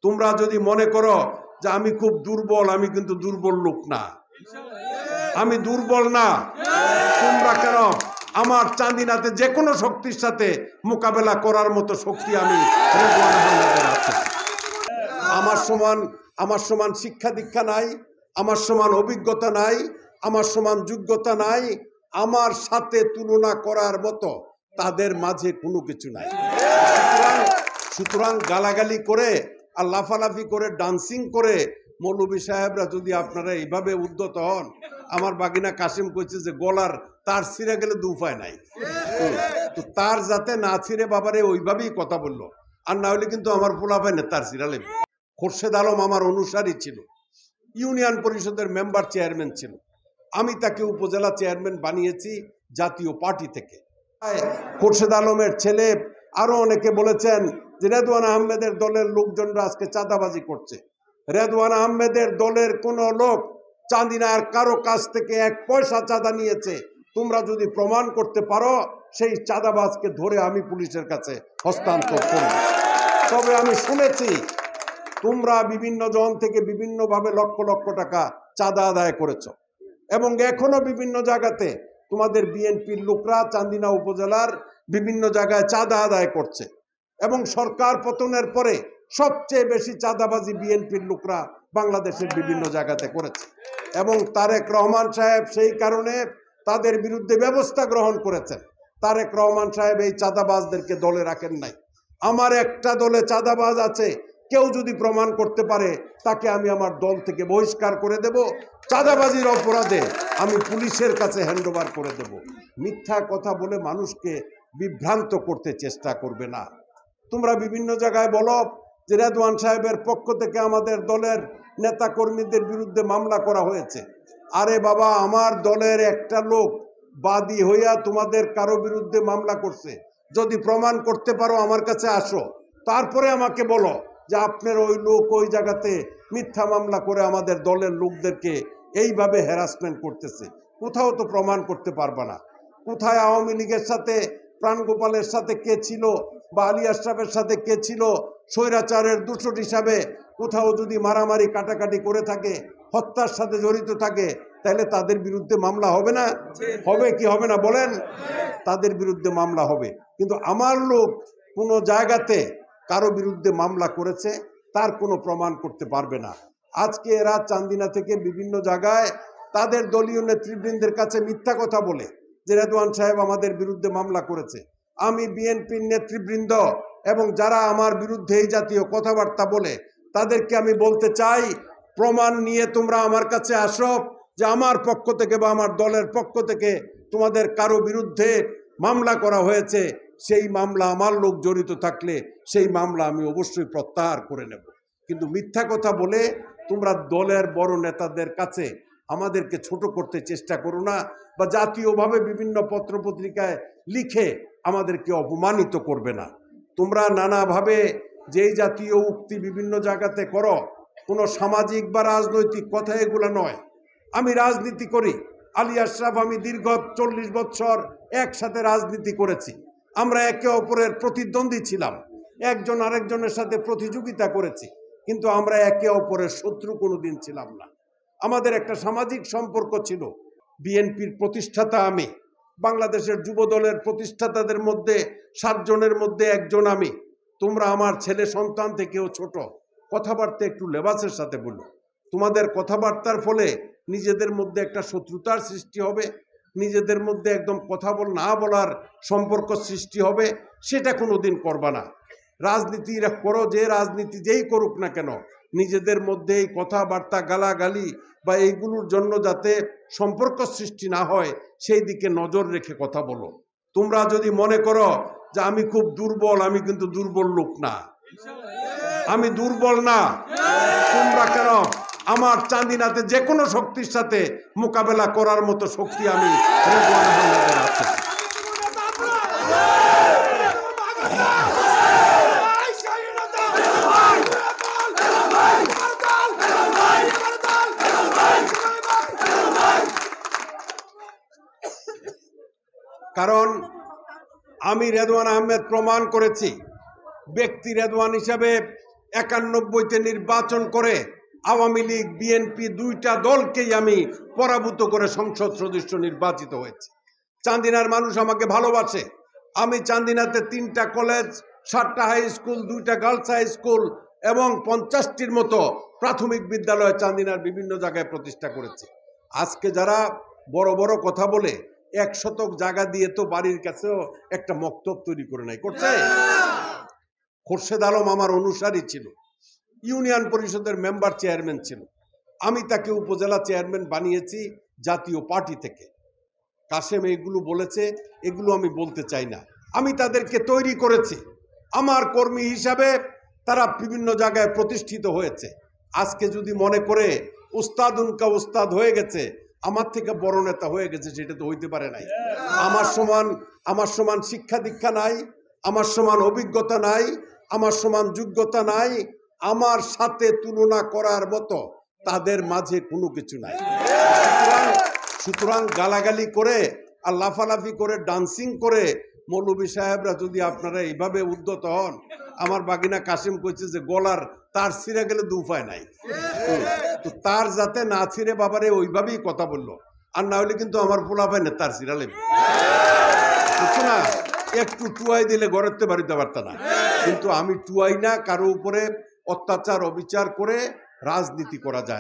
তোমরা যদি মনে করো যে আমি খুব দুর্বল, আমি কিন্তু দুর্বল লোক না, আমি দুর্বল না। তোমরা কেন, আমার চান্দিনাতে যে কোনো শক্তির সাথে মোকাবেলা করার মতো শক্তি আমি রেদওয়ান আহমেদের আছে। আমার সমান শিক্ষা দীক্ষা নাই, আমার সমান অভিজ্ঞতা নাই, আমার সমান যোগ্যতা নাই, আমার সাথে তুলনা করার মতো তাদের মাঝে কোনো কিছু নাই। সুতরাং গালাগালি করে আর লাফালাফি করে ডান্সিং করে মৌলভী সাহেবরা যদি আপনারা এইভাবে উদ্যত হন, আমার বাগিনা কাশিম কইছে যে গলার তার ছিঁড়ে গেলে দু উপায় নাই, তো তার যাতে না ছিঁড়ে বাবারে ওইভাবেই কথা বললো, আর না হলে কিন্তু আমার পোলা পায় না তার ছিঁড়ালে। খোরশেদ আলম আমার অনুসারী ছিল, ইউনিয়ন পরিষদের মেম্বার চেয়ারম্যান ছিল, আমি তাকে উপজেলা চেয়ারম্যান বানিয়েছি জাতীয় পার্টি থেকে। খোরশেদ আলমের ছেলে আরো অনেকে বলেছেন যে রেদওয়ান আহমেদের দলের লোকজনরা আজকে চাঁদাবাজি করছে। রেদওয়ান আহমেদের দলের কোন লোক চাঁদিনার কারো কাছ থেকে 1 পয়সা চাঁদা নিয়েছে তোমরা যদি প্রমাণ করতে পারো, সেই চাঁদাবাজকে ধরে আমি পুলিশের কাছে হস্তান্তর করব। তবে আমি শুনেছি তোমরা বিভিন্ন জন থেকে বিভিন্নভাবে লক্ষ লক্ষ টাকা চাঁদা আদায় করেছো, এবং এখনো বিভিন্ন জায়গাতে তোমাদের বিএনপির লোকরা চান্দিনা উপজেলার বিভিন্ন জায়গায় চাঁদা আদায় করছে, এবং সরকার পতনের পরে সবচেয়ে বেশি চাঁদাবাজি বিএনপির লোকরা বাংলাদেশের বিভিন্ন জায়গাতে করেছে, এবং তারেক রহমান সাহেব সেই কারণে তাদের বিরুদ্ধে ব্যবস্থা গ্রহণ করেছেন। তারেক রহমান সাহেব এই চাঁদাবাজদেরকে দলে রাখেন নাই। আমার একটা দলে চাঁদাবাজ আছে, কেউ যদি প্রমাণ করতে পারে তাকে আমি আমার দল থেকে বহিষ্কার করে দেব, চাঁদাবাজির অপরাধে আমি পুলিশের কাছে হ্যান্ডওভার করে দেব। মিথ্যা কথা বলে মানুষকে বিভ্রান্ত করতে চেষ্টা করবে না। তোমরা বিভিন্ন জায়গায় বলো যে রেদওয়ান সাহেবের পক্ষ থেকে আমাদের দলের নেতা কর্মীদের বিরুদ্ধে মামলা করা হয়েছে। আরে বাবা, আমার দলের একটা লোক বাদী হইয়া তোমাদের কারো বিরুদ্ধে মামলা করছে, যদি প্রমাণ করতে পারো আমার কাছে আসো, তারপরে আমাকে বলো যে আপনার ওই লোক ওই জায়গাতে মিথ্যা মামলা করে আমাদের দলের লোকদেরকে এইভাবে হ্যারাসমেন্ট করতেছে। কোথাও তো প্রমাণ করতে পারবা না। কোথায় আওয়ামী লীগের সাথে প্রাণগোপালের সাথে কে ছিল, বা আলী আশরাফের সাথে কে ছিল, স্বৈরাচারের দূষণ হিসাবে কোথাও যদি মারামারি কাটাকাটি করে থাকে, হত্যার সাথে জড়িত থাকে, তাহলে তাদের বিরুদ্ধে মামলা হবে না? হবে কি হবে না বলেন? তাদের বিরুদ্ধে মামলা হবে। কিন্তু আমার লোক কোনো জায়গাতে কারো বিরুদ্ধে মামলা করেছে তার কোনো প্রমাণ করতে পারবে না। আজকে এরা চান্দিনা থেকে বিভিন্ন জায়গায় তাদের দলীয় নেতৃবৃন্দের কাছে মিথ্যা কথা বলে যে রেদওয়ান সাহেব আমাদের বিরুদ্ধে মামলা করেছে। আমি বিএনপির নেতৃবৃন্দ এবং যারা আমার বিরুদ্ধে এই জাতীয় কথাবার্তা বলে তাদেরকে আমি বলতে চাই, প্রমাণ নিয়ে তোমরা আমার কাছে আসো যে আমার পক্ষ থেকে বা আমার দলের পক্ষ থেকে তোমাদের কারো বিরুদ্ধে মামলা করা হয়েছে। সেই মামলা আমার লোক জড়িত থাকলে সেই মামলা আমি অবশ্যই প্রত্যাহার করে নেব। কিন্তু মিথ্যা কথা বলে তোমরা দলের বড় নেতাদের কাছে আমাদেরকে ছোট করতে চেষ্টা করো না, বা জাতীয়ভাবে বিভিন্ন পত্রপত্রিকায় লিখে আমাদেরকে অপমানিত করবে না। তোমরা নানাভাবে যেই জাতীয় উক্তি বিভিন্ন জায়গাতে করো, কোনো সামাজিক বা রাজনৈতিক কথা এগুলো নয়। আমি রাজনীতি করি, আলী আশরাফ আমি দীর্ঘ 40 বছর একসাথে রাজনীতি করেছি। আমরা একে অপরের প্রতিদ্বন্দ্বী ছিলাম, একজন আরেকজনের সাথে প্রতিযোগিতা করেছি, কিন্তু আমরা একে অপরের শত্রু কোনোদিন ছিলাম না। আমাদের একটা সামাজিক সম্পর্ক ছিল। বিএনপির প্রতিষ্ঠাতা আমি, বাংলাদেশের যুব দলের প্রতিষ্ঠাতাদের মধ্যে 7 জনের মধ্যে একজন আমি। তোমরা আমার ছেলে সন্তান থেকেও ছোট, কথাবার্তা একটু লেবাসের সাথে বলো। তোমাদের কথাবার্তার ফলে নিজেদের মধ্যে একটা শত্রুতার সৃষ্টি হবে, নিজেদের মধ্যে একদম কথা না বলার সম্পর্ক সৃষ্টি হবে, সেটা কোনোদিন করবা না। রাজনীতি করো, যে রাজনীতি যেই করুক না কেন, নিজেদের মধ্যে এই কথাবার্তা গালাগালি বা এইগুলোর জন্য যাতে সম্পর্ক সৃষ্টি না হয় সেই দিকে নজর রেখে কথা বলো। তোমরা যদি মনে করো যে আমি খুব দুর্বল, আমি কিন্তু দুর্বল লোক না, আমি দুর্বল না। তোমরা কেন, আমার চান্দিনাতে যে কোনো শক্তির সাথে মোকাবেলা করার মতো শক্তি আমি রেদওয়ান আহমেদের আছে। কারণ আমি রেদওয়ান আহমেদ প্রমাণ করেছি, ব্যক্তি রেদওয়ান হিসাবে 91-তে নির্বাচন করে আওয়ামী লীগ বিএনপি দুইটা দলকেই আমি পরাভূত করে সংসদ সদস্য নির্বাচিত হয়েছি। চান্দিনার মানুষ আমাকে ভালোবাসে। আমি চান্দিনাতে 3টা কলেজ, 7টা হাই স্কুল, 2টা গার্লস হাই স্কুল এবং 50টির মতো প্রাথমিক বিদ্যালয় চান্দিনার বিভিন্ন জায়গায় প্রতিষ্ঠা করেছি। আজকে যারা বড় বড় কথা বলে 1 শতক জায়গা দিয়ে তো বাড়ির কাছেও একটা মক্তব তৈরি করে নাই, করছে? খোরশেদ আলম আমার অনুসারী ছিল, ইউনিয়ন পরিষদের মেম্বার চেয়ারম্যান ছিল। আমি তাকে উপজেলা চেয়ারম্যান বানিয়েছি জাতীয় পার্টি থেকে। কাশেম এইগুলো বলেছে, এগুলো আমি বলতে চাই না। আমি তাদেরকে তৈরি করেছি, আমার কর্মী হিসাবে তারা বিভিন্ন জায়গায় প্রতিষ্ঠিত হয়েছে। আজকে যদি মনে করে উস্তাদ উনকা উস্তাদ হয়ে গেছে, আমার থেকে বড় নেতা হয়ে গেছে, সেটা তো হইতে পারে নাই। আমার সমান শিক্ষা দীক্ষা নাই, আমার সমান অভিজ্ঞতা নাই, আমার সমান যোগ্যতা নাই, আমার সাথে তুলনা করার মতো তাদের মাঝে কোনো কিছু নাই। সুতরাং গালাগালি করে আর লাফালাফি করে ডান্সিং করে মৌলভী সাহেবরা যদি আপনারা এইভাবে উদ্যত হন, আমার বাগিনা কাশিম কইছে যে গলার তার ছিঁড়ে গেলে দু উপায় নাই, তো তার যাতে না ছিঁড়ে বাবারে ওইভাবেই কথা বললো, আর না হলে কিন্তু আমার পোলা পায় না তার ছিঁড়ালে, বুঝছো না? একটু টুয়াই দিলে গড়তে বাড়িতে পারত না। কিন্তু আমি টুয়াই না, কারো উপরে অত্যাচার অবিচার করে রাজনীতি করা যায় না।